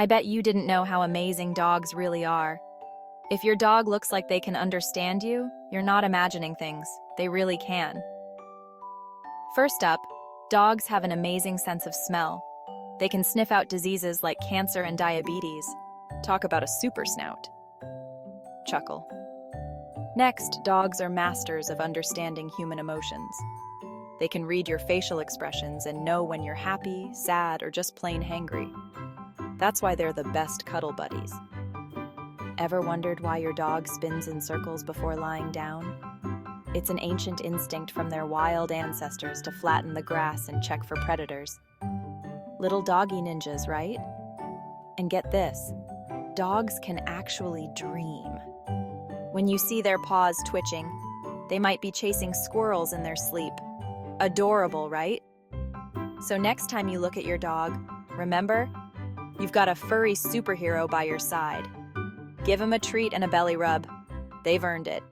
I bet you didn't know how amazing dogs really are. If your dog looks like they can understand you, you're not imagining things. They really can. First up, dogs have an amazing sense of smell. They can sniff out diseases like cancer and diabetes. Talk about a super snout. Chuckle. Next, dogs are masters of understanding human emotions. They can read your facial expressions and know when you're happy, sad, or just plain hangry. That's why they're the best cuddle buddies. Ever wondered why your dog spins in circles before lying down? It's an ancient instinct from their wild ancestors to flatten the grass and check for predators. Little doggy ninjas, right? And get this, dogs can actually dream. When you see their paws twitching, they might be chasing squirrels in their sleep. Adorable, right? So next time you look at your dog, remember, you've got a furry superhero by your side. Give him a treat and a belly rub. They've earned it.